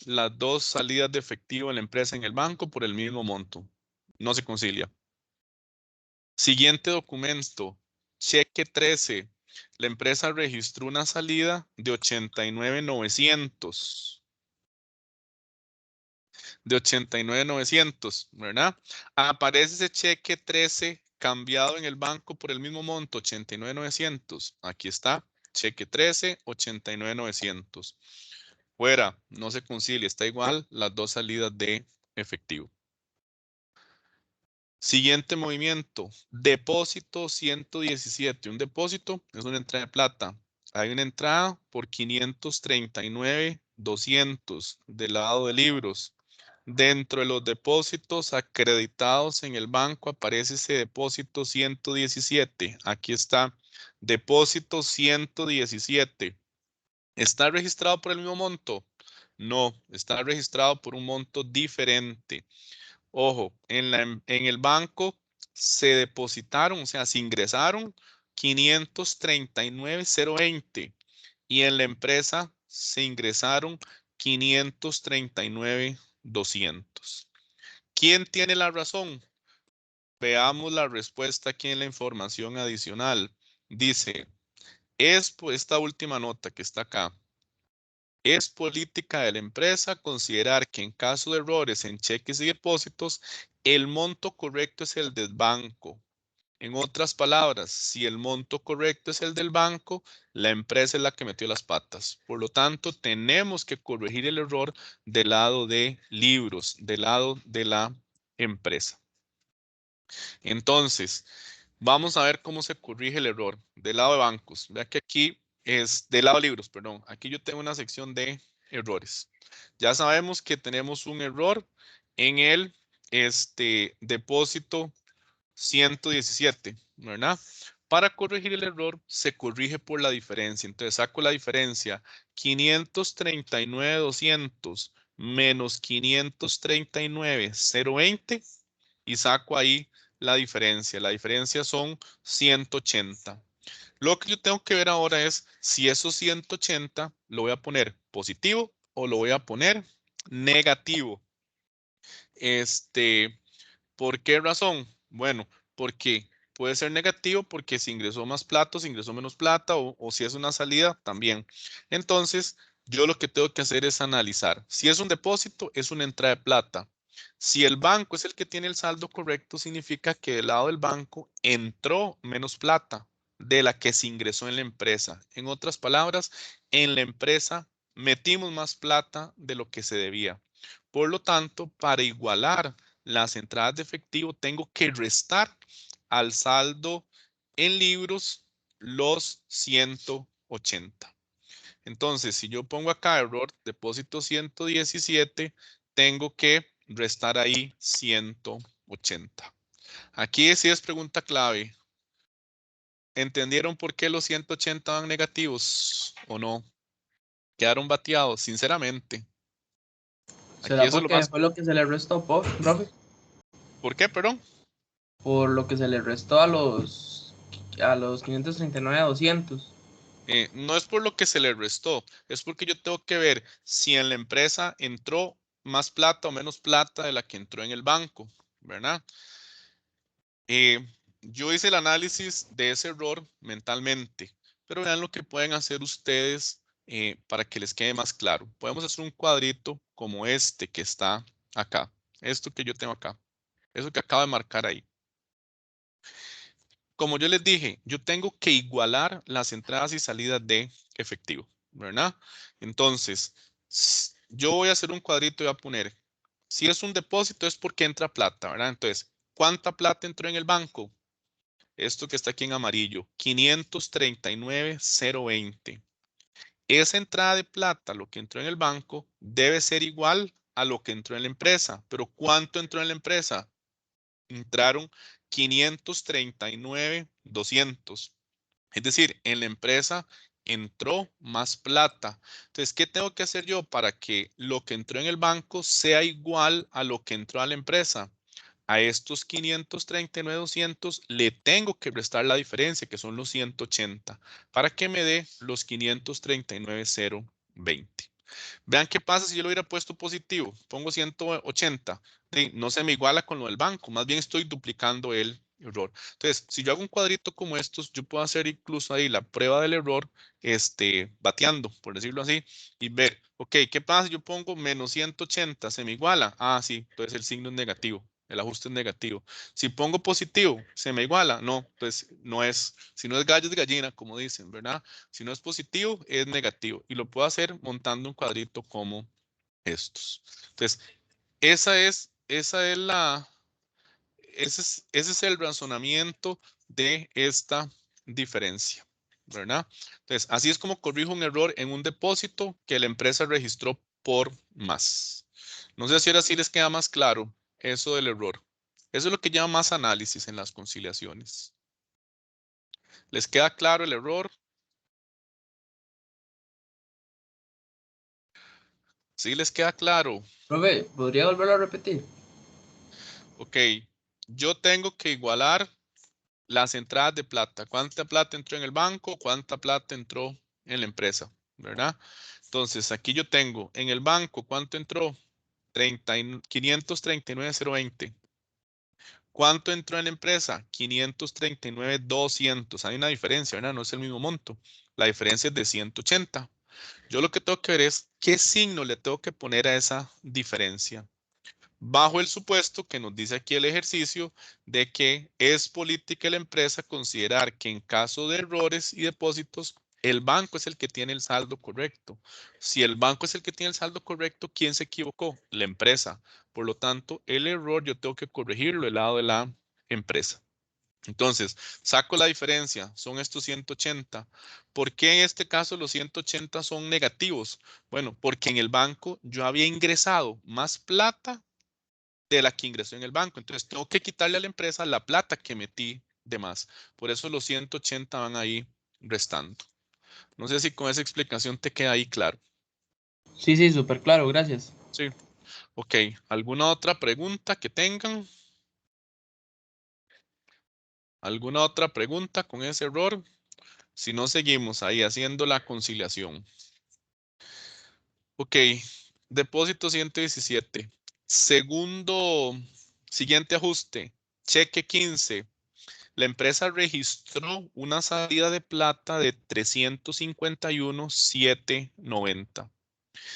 las dos salidas de efectivo en la empresa en el banco por el mismo monto. No se concilia. Siguiente documento, cheque 13. La empresa registró una salida de 89,900. De 89,900, ¿verdad? Aparece ese cheque 13 cambiado en el banco por el mismo monto, 89,900. Aquí está, cheque 13, 89,900. Fuera, no se concilia, está igual las dos salidas de efectivo. Siguiente movimiento, depósito 117. Un depósito es una entrada de plata. Hay una entrada por 539,200 del lado de libros. Dentro de los depósitos acreditados en el banco aparece ese depósito 117. Aquí está, depósito 117. ¿Está registrado por el mismo monto? No, está registrado por un monto diferente. Ojo, en el banco se depositaron, o sea, se ingresaron 539,020 y en la empresa se ingresaron 539,200. ¿Quién tiene la razón? Veamos la respuesta aquí en la información adicional. Dice, es por esta última nota que está acá. Es política de la empresa considerar que en caso de errores en cheques y depósitos, el monto correcto es el del banco. En otras palabras, si el monto correcto es el del banco, la empresa es la que metió las patas. Por lo tanto, tenemos que corregir el error del lado de libros, del lado de la empresa. Entonces, vamos a ver cómo se corrige el error del lado de bancos. Vea que aquí es del lado de libros, perdón. Aquí yo tengo una sección de errores. Ya sabemos que tenemos un error en el depósito 117, ¿verdad? Para corregir el error, se corrige por la diferencia. Entonces saco la diferencia 539,200 menos 539,020 y saco ahí la diferencia. La diferencia son 180. Lo que yo tengo que ver ahora es si esos 180 lo voy a poner positivo o lo voy a poner negativo. ¿Por qué razón? Bueno, porque puede ser negativo porque si ingresó más plata, si ingresó menos plata o si es una salida también. Entonces, yo lo que tengo que hacer es analizar. Si es un depósito, es una entrada de plata. Si el banco es el que tiene el saldo correcto, significa que del lado del banco entró menos plata de la que se ingresó en la empresa. En otras palabras, en la empresa metimos más plata de lo que se debía. Por lo tanto, para igualar las entradas de efectivo, tengo que restar al saldo en libros los 180. Entonces, si yo pongo acá error, depósito 117, tengo que restar ahí 180. Aquí sí es pregunta clave. ¿Entendieron por qué los 180 van negativos o no? Quedaron bateados, sinceramente. Aquí ¿Será eso es lo porque más. fue lo que se le restó, profe? ¿Por qué, perdón? Por lo que se le restó a los 539 a 200. No es por lo que se le restó, es porque yo tengo que ver si en la empresa entró más plata o menos plata de la que entró en el banco, ¿verdad? Yo hice el análisis de ese error mentalmente, pero vean lo que pueden hacer ustedes para que les quede más claro. Podemos hacer un cuadrito como este que está acá, esto que yo tengo acá, eso que acabo de marcar ahí. Como yo les dije, yo tengo que igualar las entradas y salidas de efectivo, ¿verdad? Entonces, yo voy a hacer un cuadrito y voy a poner, si es un depósito es porque entra plata, ¿verdad? Entonces, ¿cuánta plata entró en el banco? Esto que está aquí en amarillo, 539,020. Esa entrada de plata, lo que entró en el banco, debe ser igual a lo que entró en la empresa. Pero ¿cuánto entró en la empresa? Entraron 539,200. Es decir, en la empresa entró más plata. Entonces, ¿qué tengo que hacer yo para que lo que entró en el banco sea igual a lo que entró a la empresa? A estos 539,200 le tengo que restar la diferencia, que son los 180, para que me dé los 539,020. Vean qué pasa si yo lo hubiera puesto positivo. Pongo 180. No se me iguala con lo del banco. Más bien estoy duplicando el error. Entonces, si yo hago un cuadrito como estos, yo puedo hacer incluso ahí la prueba del error, bateando, por decirlo así, y ver, ok, ¿qué pasa si yo pongo menos 180? ¿Se me iguala? Ah, sí, entonces el signo es negativo. El ajuste es negativo. Si pongo positivo, ¿se me iguala? No, pues no es. Si no es gallo, es gallina, como dicen, ¿verdad? Si no es positivo, es negativo. Y lo puedo hacer montando un cuadrito como estos. Entonces, ese es el razonamiento de esta diferencia, ¿verdad? Entonces, así es como corrijo un error en un depósito que la empresa registró por más. No sé si ahora sí les queda más claro eso del error. Eso es lo que llama más análisis en las conciliaciones. ¿Les queda claro el error? ¿Sí les queda claro? Profe, ¿podría volverlo a repetir? Ok, yo tengo que igualar las entradas de plata. ¿Cuánta plata entró en el banco? ¿Cuánta plata entró en la empresa? ¿Verdad? Entonces, aquí yo tengo en el banco, ¿cuánto entró? 539,020. ¿Cuánto entró en la empresa? 539,200. Hay una diferencia, ¿verdad? No es el mismo monto. La diferencia es de 180. Yo lo que tengo que ver es qué signo le tengo que poner a esa diferencia. Bajo el supuesto que nos dice aquí el ejercicio de que es política de la empresa considerar que en caso de errores y depósitos, el banco es el que tiene el saldo correcto. Si el banco es el que tiene el saldo correcto, ¿quién se equivocó? La empresa. Por lo tanto, el error yo tengo que corregirlo del lado de la empresa. Entonces, saco la diferencia, son estos 180. ¿Por qué en este caso los 180 son negativos? Bueno, porque en el banco yo había ingresado más plata de la que ingresó en el banco. Entonces, tengo que quitarle a la empresa la plata que metí de más. Por eso los 180 van ahí restando. No sé si con esa explicación te queda ahí claro. Sí, sí, súper claro, gracias. Sí. Ok. ¿Alguna otra pregunta que tengan? ¿Alguna otra pregunta con ese error? Si no, seguimos ahí haciendo la conciliación. Ok. Depósito 117. Siguiente ajuste. Cheque 15. La empresa registró una salida de plata de 351,790.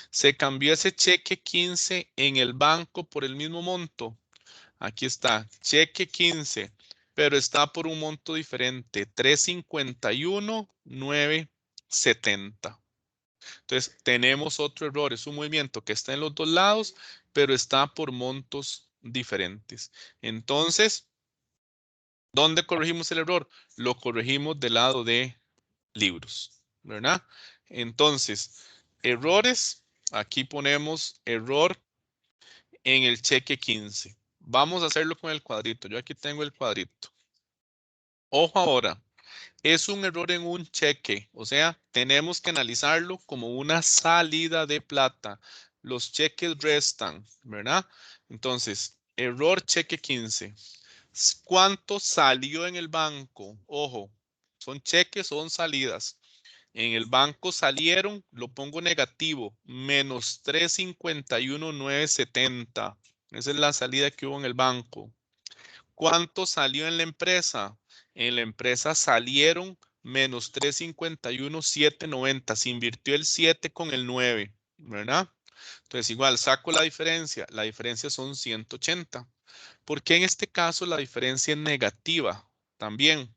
Se cambió ese cheque 15 en el banco por el mismo monto. Aquí está, cheque 15, pero está por un monto diferente, 351,970. Entonces, tenemos otro error, es un movimiento que está en los dos lados, pero está por montos diferentes. Entonces, ¿dónde corregimos el error? Lo corregimos del lado de libros, ¿verdad? Entonces, errores, aquí ponemos error en el cheque 15. Vamos a hacerlo con el cuadrito. Yo aquí tengo el cuadrito. Ojo ahora, es un error en un cheque, o sea, tenemos que analizarlo como una salida de plata. Los cheques restan, ¿verdad? Entonces, error cheque 15. ¿Cuánto salió en el banco? Ojo, ¿son cheques o son salidas? En el banco salieron, lo pongo negativo, menos 351,970. Esa es la salida que hubo en el banco. ¿Cuánto salió en la empresa? En la empresa salieron menos 351,790. Se invirtió el 7 con el 9, ¿verdad? Entonces igual saco la diferencia. La diferencia son 180. ¿Por qué en este caso la diferencia es negativa? También.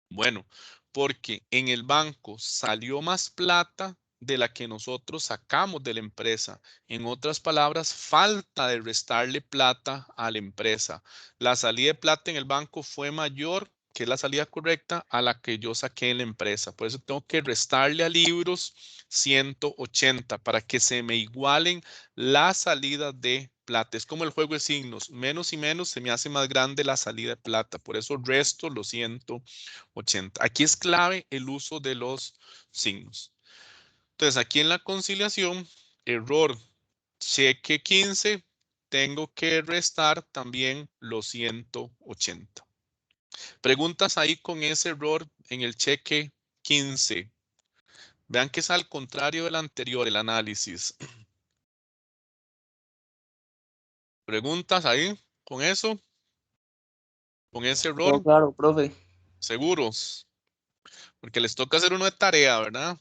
Bueno, porque en el banco salió más plata de la que nosotros sacamos de la empresa. En otras palabras, falta de restarle plata a la empresa. La salida de plata en el banco fue mayor, que es la salida correcta, a la que yo saqué en la empresa. Por eso tengo que restarle a libros 180 para que se me igualen las salidas de plata. Es como el juego de signos. Menos y menos se me hace más grande la salida de plata. Por eso resto lo 180. Aquí es clave el uso de los signos. Entonces, aquí en la conciliación, error cheque 15, tengo que restar también los 180. Preguntas ahí con ese error en el cheque 15. Vean que es al contrario del anterior, el análisis. Preguntas ahí con eso, con ese Todo error, claro, profe. seguros, porque les toca hacer uno de tarea, ¿verdad?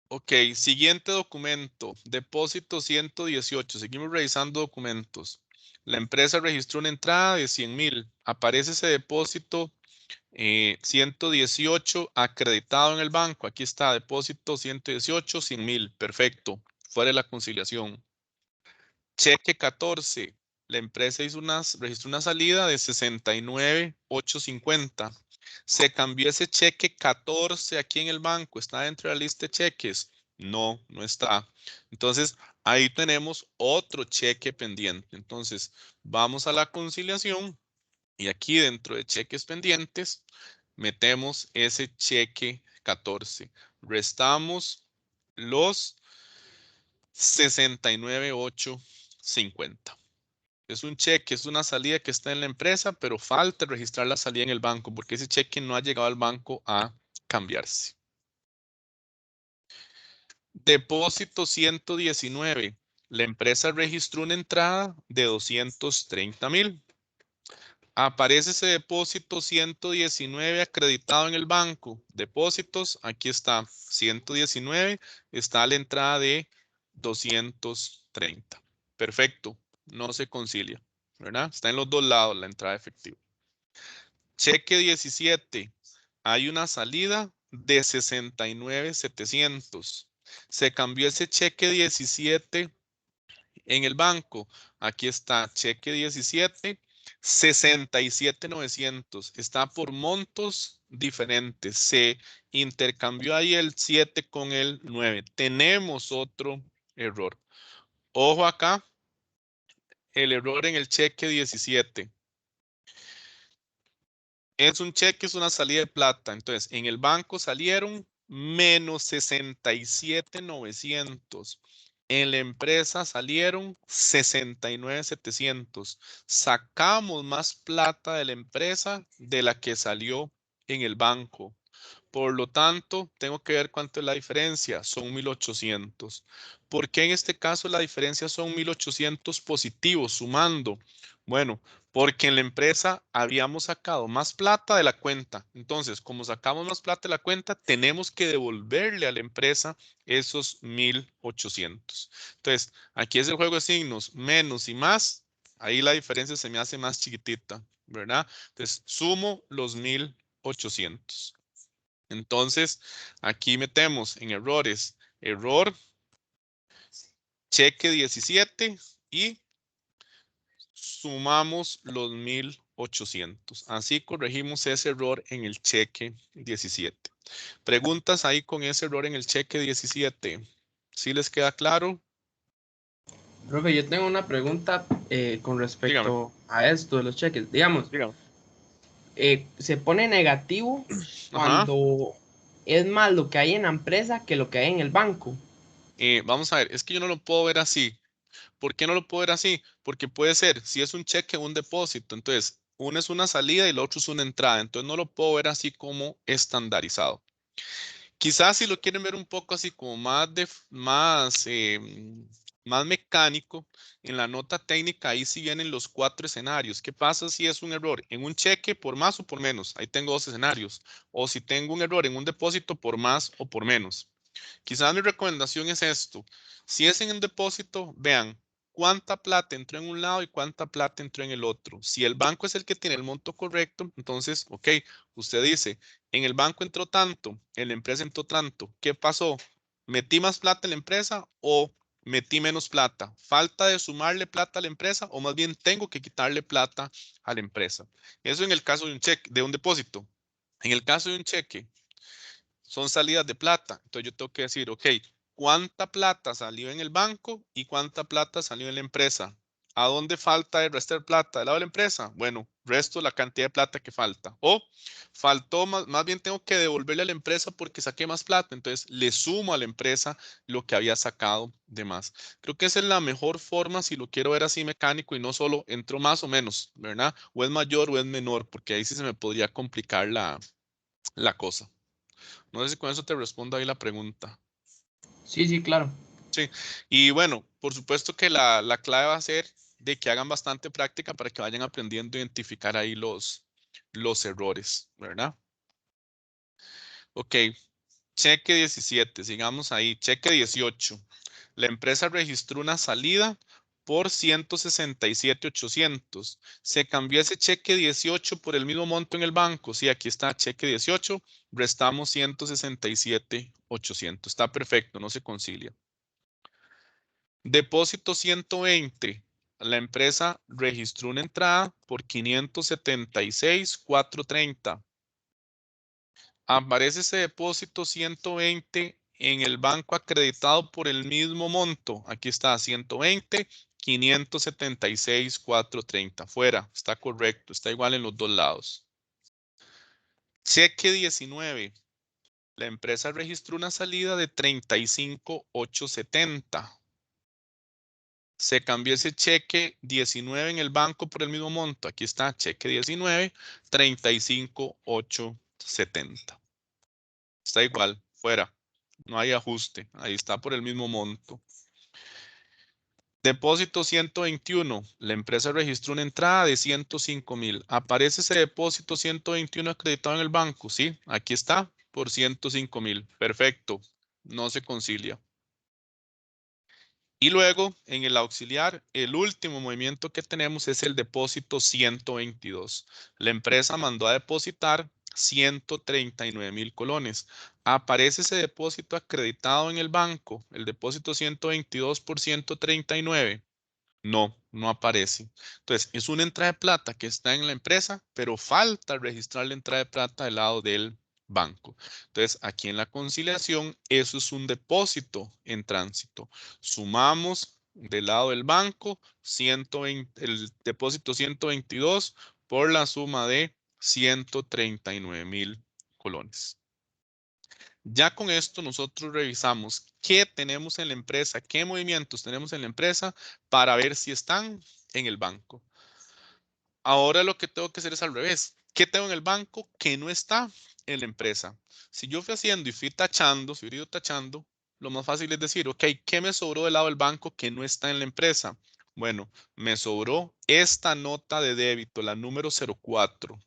Ok, siguiente documento, depósito 118. Seguimos revisando documentos. La empresa registró una entrada de 100,000. Aparece ese depósito 118 acreditado en el banco. Aquí está, depósito 118, 100,000. Perfecto, fuera de la conciliación. Cheque 14. La empresa registró una salida de 69,850. Se cambió ese cheque 14 aquí en el banco. ¿Está dentro de la lista de cheques? No, no está. Entonces, ahí tenemos otro cheque pendiente. Entonces, vamos a la conciliación y aquí dentro de cheques pendientes, metemos ese cheque 14. Restamos los 69,850. Es un cheque, es una salida que está en la empresa, pero falta registrar la salida en el banco porque ese cheque no ha llegado al banco a cambiarse. Depósito 119. La empresa registró una entrada de 230,000. Aparece ese depósito 119 acreditado en el banco. Depósitos, aquí está 119, está la entrada de 230. Perfecto, no se concilia, ¿verdad? Está en los dos lados la entrada efectiva. Cheque 17, hay una salida de 69,700. Se cambió ese cheque 17 en el banco. Aquí está, cheque 17, 67,900. Está por montos diferentes. Se intercambió ahí el 7 con el 9. Tenemos otro error. Ojo acá, el error en el cheque 17. es un cheque, es una salida de plata. Entonces, en el banco salieron menos 67,900. En la empresa salieron 69,700. Sacamos más plata de la empresa de la que salió en el banco. Por lo tanto, tengo que ver cuánto es la diferencia. Son 1,800. ¿Por qué en este caso la diferencia son 1,800 positivos sumando? Bueno, porque en la empresa habíamos sacado más plata de la cuenta. Entonces, como sacamos más plata de la cuenta, tenemos que devolverle a la empresa esos 1,800. Entonces, aquí es el juego de signos, menos y más. Ahí la diferencia se me hace más chiquitita, ¿verdad? Entonces, sumo los 1,800. Entonces, aquí metemos en errores, error, cheque 17 y sumamos los 1,800. Así corregimos ese error en el cheque 17. Preguntas ahí con ese error en el cheque 17. ¿Sí les queda claro? Profe, yo tengo una pregunta con Dígame, respecto a esto de los cheques. Digamos, dígame. se pone negativo Ajá. cuando es más lo que hay en la empresa que lo que hay en el banco. Vamos a ver, es que yo no lo puedo ver así. ¿Por qué no lo puedo ver así? Porque puede ser, si es un cheque o un depósito, entonces uno es una salida y el otro es una entrada, entonces no lo puedo ver así como estandarizado. Quizás si lo quieren ver un poco así como más mecánico, en la nota técnica ahí sí vienen los 4 escenarios. ¿Qué pasa si es un error en un cheque por más o por menos? Ahí tengo 2 escenarios. O si tengo un error en un depósito por más o por menos. Quizás mi recomendación es esto. Si es en un depósito, vean cuánta plata entró en un lado y cuánta plata entró en el otro. Si el banco es el que tiene el monto correcto, entonces, ok, usted dice, en el banco entró tanto, en la empresa entró tanto. ¿Qué pasó? ¿Metí más plata en la empresa o metí menos plata? ¿Falta de sumarle plata a la empresa o más bien tengo que quitarle plata a la empresa? Eso en el caso de un cheque, de un depósito. En el caso de un cheque, son salidas de plata. Entonces yo tengo que decir, ok, ¿cuánta plata salió en el banco y cuánta plata salió en la empresa? ¿A dónde falta el restar plata? ¿Del lado de la empresa? Bueno, resto la cantidad de plata que falta. O faltó más bien tengo que devolverle a la empresa porque saqué más plata. Entonces le sumo a la empresa lo que había sacado de más. Creo que esa es la mejor forma si lo quiero ver así mecánico y no solo entró más o menos, ¿verdad? O es mayor o es menor, porque ahí sí se me podría complicar la cosa. No sé si con eso te respondo ahí la pregunta. Sí, sí, claro. Sí, y bueno, por supuesto que la clave va a ser de que hagan bastante práctica para que vayan aprendiendo a identificar ahí los errores, ¿verdad? Ok, cheque 17, sigamos ahí. Cheque 18. La empresa registró una salida por 167,800. Se cambió ese cheque 18 por el mismo monto en el banco. Sí, aquí está cheque 18, restamos 167,800. Está perfecto, no se concilia. Depósito 120. La empresa registró una entrada por 576,430. Aparece ese depósito 120 en el banco acreditado por el mismo monto. Aquí está 120, 576,430. Fuera, está correcto, está igual en los dos lados. Cheque 19. La empresa registró una salida de 35,870. Se cambió ese cheque 19 en el banco por el mismo monto. Aquí está, cheque 19, 35,870. Está igual, fuera. No hay ajuste. Ahí está por el mismo monto. Depósito 121. La empresa registró una entrada de 105,000. ¿Aparece ese depósito 121 acreditado en el banco? Sí, aquí está por 105,000. Perfecto. No se concilia. Y luego, en el auxiliar, el último movimiento que tenemos es el depósito 122. La empresa mandó a depositar 139,000 colones. ¿Aparece ese depósito acreditado en el banco? El depósito 122 por 139. No, no aparece. Entonces, es una entrada de plata que está en la empresa, pero falta registrar la entrada de plata del lado del banco. Entonces, aquí en la conciliación, eso es un depósito en tránsito. Sumamos del lado del banco 120, el depósito 122 por la suma de 139,000 colones. Ya con esto nosotros revisamos qué tenemos en la empresa, qué movimientos tenemos en la empresa para ver si están en el banco. Ahora lo que tengo que hacer es al revés. ¿Qué tengo en el banco que no está en la empresa? Si yo fui haciendo y fui tachando, si hubiera ido tachando, lo más fácil es decir, ok, ¿qué me sobró del lado del banco que no está en la empresa? Bueno, me sobró esta nota de débito, la número 04.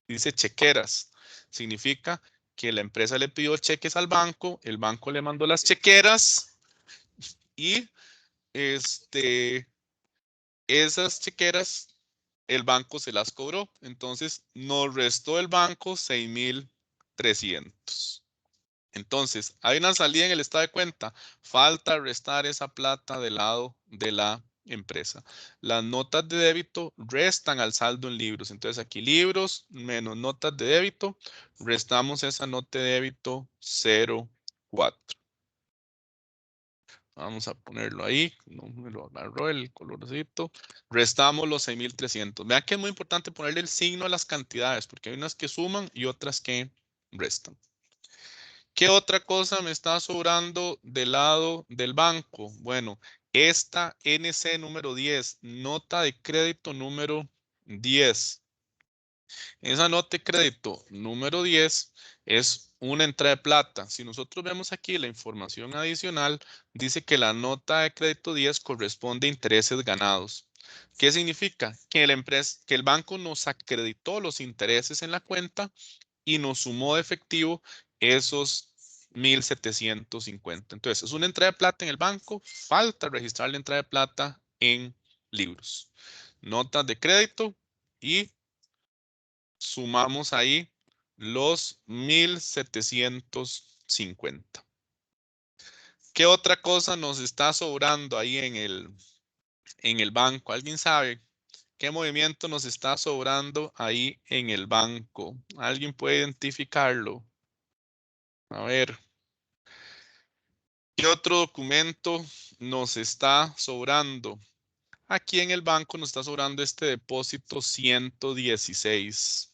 Dice chequeras. Significa que la empresa le pidió cheques al banco, el banco le mandó las chequeras y esas chequeras el banco se las cobró. Entonces nos restó el banco 6,300. Entonces hay una salida en el estado de cuenta. Falta restar esa plata del lado de la empresa. Las notas de débito restan al saldo en libros. Entonces aquí libros menos notas de débito. Restamos esa nota de débito 0,4. Vamos a ponerlo ahí. No me lo agarró el colorcito. Restamos los 6,300. Vean que es muy importante ponerle el signo a las cantidades porque hay unas que suman y otras que restan. ¿Qué otra cosa me está sobrando del lado del banco? Bueno, esta NC número 10, nota de crédito número 10. Esa nota de crédito número 10 es una entrada de plata. Si nosotros vemos aquí la información adicional, dice que la nota de crédito 10 corresponde a intereses ganados. ¿Qué significa? Que que el banco nos acreditó los intereses en la cuenta y nos sumó de efectivo esos 1,750. Entonces, es una entrada de plata en el banco, falta registrar la entrada de plata en libros. Notas de crédito y sumamos ahí los 1,750. ¿Qué otra cosa nos está sobrando ahí en el banco? ¿Alguien sabe qué movimiento nos está sobrando ahí en el banco? ¿Alguien puede identificarlo? A ver. ¿Qué otro documento nos está sobrando? Aquí en el banco nos está sobrando este depósito 116.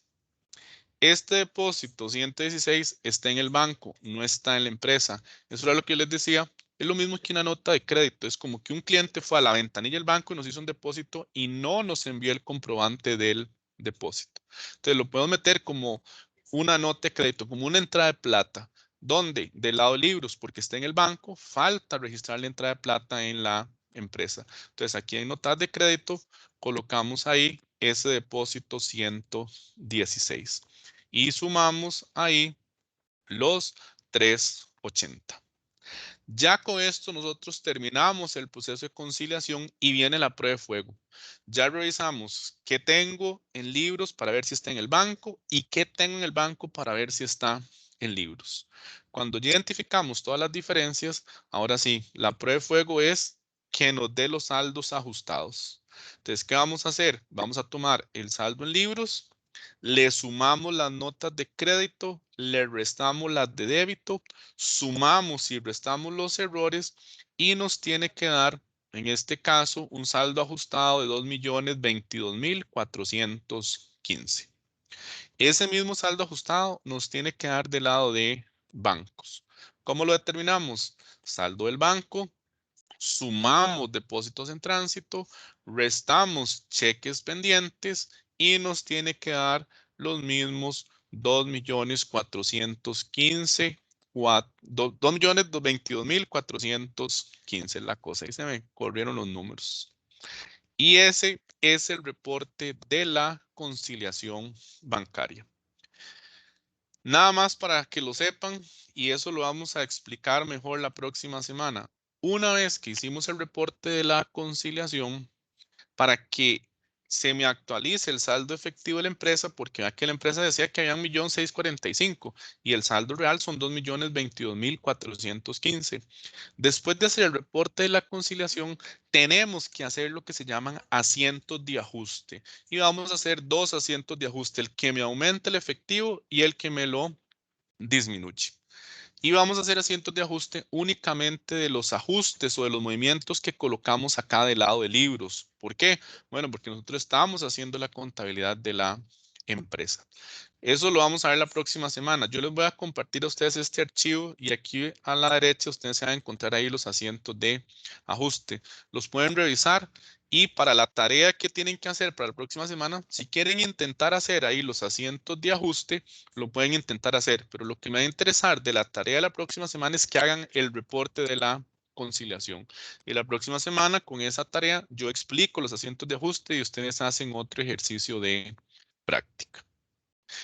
Este depósito 116 está en el banco, no está en la empresa. Eso era lo que yo les decía. Es lo mismo que una nota de crédito. Es como que un cliente fue a la ventanilla del banco y nos hizo un depósito y no nos envió el comprobante del depósito. Entonces lo podemos meter como una nota de crédito, como una entrada de plata. ¿Dónde? Del lado de libros, porque está en el banco, falta registrar la entrada de plata en la empresa. Entonces aquí en notas de crédito colocamos ahí ese depósito 116 y sumamos ahí los 380. Ya con esto nosotros terminamos el proceso de conciliación y viene la prueba de fuego. Ya revisamos qué tengo en libros para ver si está en el banco y qué tengo en el banco para ver si está en libros. Cuando ya identificamos todas las diferencias, ahora sí, la prueba de fuego es que nos dé los saldos ajustados. Entonces, ¿qué vamos a hacer? Vamos a tomar el saldo en libros, le sumamos las notas de crédito, le restamos las de débito, sumamos y restamos los errores y nos tiene que dar, en este caso, un saldo ajustado de 2,022,415. Ese mismo saldo ajustado nos tiene que dar del lado de bancos. ¿Cómo lo determinamos? Saldo del banco, sumamos depósitos en tránsito, restamos cheques pendientes y nos tiene que dar los mismos 2,415,000, 2,022,415. La cosa, ahí se me corrieron los números. Y ese es el reporte de la conciliación bancaria. Nada más para que lo sepan, y eso lo vamos a explicar mejor la próxima semana. Una vez que hicimos el reporte de la conciliación, para que se me actualice el saldo efectivo de la empresa, porque vea que la empresa decía que había 1,645,000 y el saldo real son 2,022,415. Después de hacer el reporte de la conciliación, tenemos que hacer lo que se llaman asientos de ajuste. Y vamos a hacer dos asientos de ajuste, el que me aumente el efectivo y el que me lo disminuye. Y vamos a hacer asientos de ajuste únicamente de los ajustes o de los movimientos que colocamos acá del lado de libros. ¿Por qué? Bueno, porque nosotros estamos haciendo la contabilidad de la empresa. Eso lo vamos a ver la próxima semana. Yo les voy a compartir a ustedes este archivo y aquí a la derecha ustedes se van a encontrar ahí los asientos de ajuste. Los pueden revisar y para la tarea que tienen que hacer para la próxima semana, si quieren intentar hacer ahí los asientos de ajuste, lo pueden intentar hacer. Pero lo que me va a interesar de la tarea de la próxima semana es que hagan el reporte de la conciliación. Y la próxima semana con esa tarea yo explico los asientos de ajuste y ustedes hacen otro ejercicio de práctica.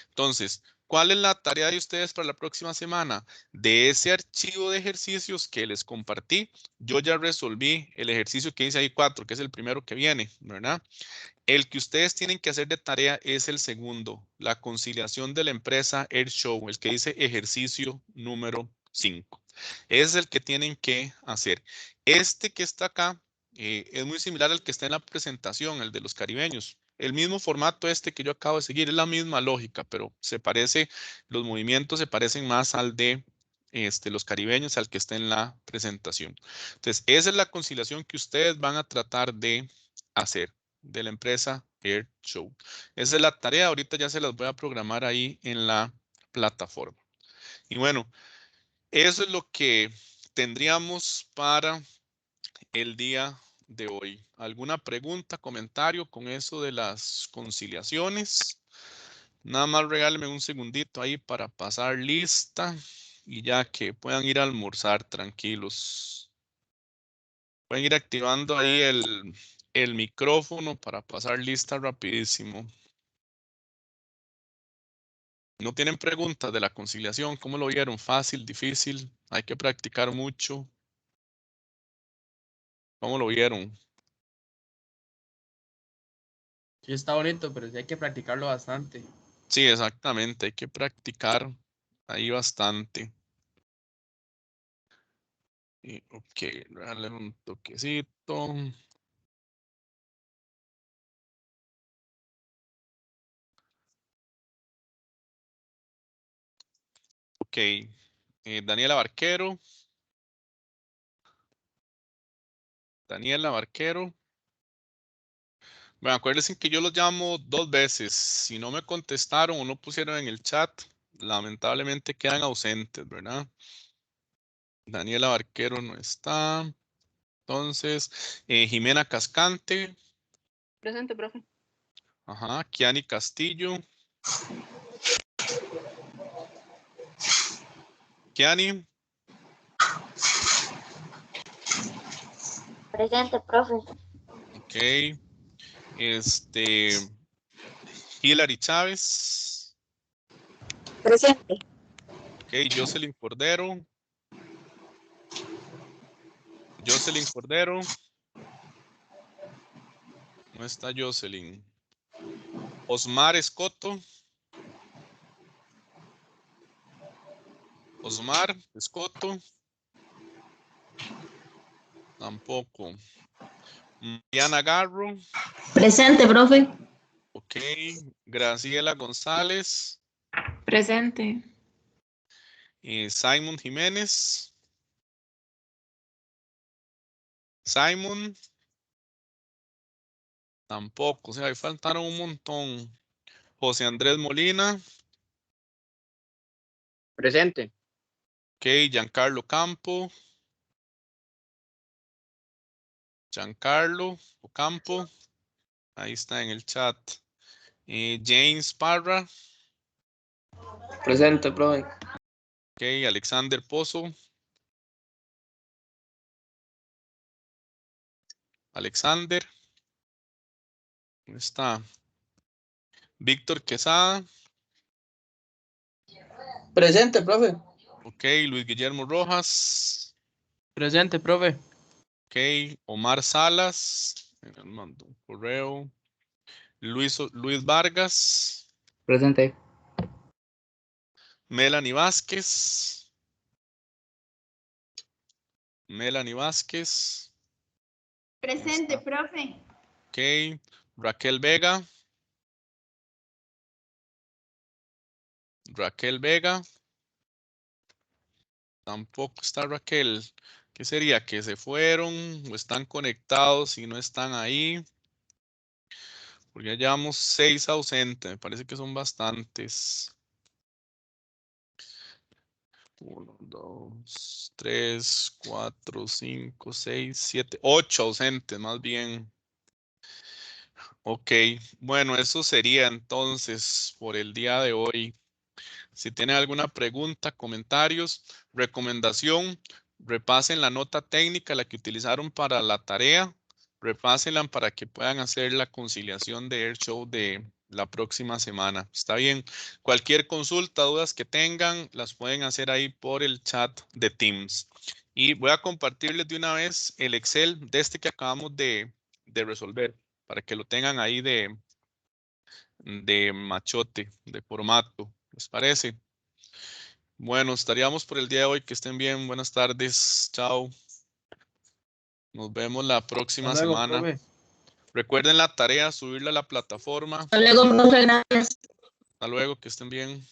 Entonces, ¿cuál es la tarea de ustedes para la próxima semana? De ese archivo de ejercicios que les compartí, yo ya resolví el ejercicio que dice ahí 4, que es el primero que viene, ¿verdad? El que ustedes tienen que hacer de tarea es el segundo, la conciliación de la empresa Air Show, el que dice ejercicio número 5. Es el que tienen que hacer. Este que está acá es muy similar al que está en la presentación, el de los caribeños. El mismo formato este que yo acabo de seguir, es la misma lógica, pero se parece, los movimientos se parecen más al de los caribeños, al que está en la presentación. Entonces, esa es la conciliación que ustedes van a tratar de hacer de la empresa Air Show. Esa es la tarea, ahorita ya se las voy a programar ahí en la plataforma. Y bueno, eso es lo que tendríamos para el día de hoy. ¿Alguna pregunta, comentario con eso de las conciliaciones? Nada más regálenme un segundito ahí para pasar lista y ya que puedan ir a almorzar tranquilos. Pueden ir activando ahí el micrófono para pasar lista rapidísimo. ¿No tienen preguntas de la conciliación? ¿Cómo lo vieron? ¿Fácil, difícil? ¿Hay que practicar mucho? ¿Cómo lo vieron? Sí, está bonito, pero sí hay que practicarlo bastante. Sí, exactamente. Hay que practicar ahí bastante. Ok, darle un toquecito. Ok. Daniela Barquero. Daniela Barquero. Bueno, acuérdense que yo los llamo 2 veces. Si no me contestaron o no pusieron en el chat, lamentablemente quedan ausentes, ¿verdad? Daniela Barquero no está. Entonces, Jimena Cascante. Presente, profe. Ajá. Kiani Castillo. Kiani. Presente, profe. Ok. Hilary Chávez. Presente. Ok. Jocelyn Cordero. Jocelyn Cordero. No está Jocelyn. Osmar Escoto. Osmar Escoto. Tampoco. Mariana Garro. Presente, profe. Ok. Graciela González. Presente. Simon Jiménez. Simon. Tampoco. O sea, ahí faltaron un montón. José Andrés Molina. Presente. Ok. Giancarlo Campo. Giancarlo Ocampo. Ahí está en el chat. James Parra. Presente, profe. Ok. Alexander Pozo. Alexander. ¿Dónde está? Víctor Quesada. Presente, profe. Ok. Luis Guillermo Rojas. Presente, profe. Ok. Omar Salas. Me mando un correo. Luis Vargas. Presente. Melanie Vázquez. Melanie Vázquez. Presente, profe. Ok. Raquel Vega. Raquel Vega. Tampoco está Raquel. ¿Qué sería? ¿Que se fueron o están conectados y no están ahí? Porque ya llevamos 6 ausentes. Me parece que son bastantes. 1, 2, 3, 4, 5, 6, 7, 8 ausentes, más bien. Ok, bueno, eso sería entonces por el día de hoy. Si tienen alguna pregunta, comentarios, recomendación, repasen la nota técnica, la que utilizaron para la tarea, repásenla para que puedan hacer la conciliación de Airshow de la próxima semana. ¿Está bien? Cualquier consulta, dudas que tengan, las pueden hacer ahí por el chat de Teams. Y voy a compartirles de una vez el Excel de este que acabamos de resolver, para que lo tengan ahí de machote, de formato. ¿Les parece? Bueno, estaríamos por el día de hoy. Que estén bien. Buenas tardes. Chao. Nos vemos la próxima Hasta luego, semana. profe. Recuerden la tarea, subirla a la plataforma. Hasta luego, profe, gracias. Hasta luego, que estén bien.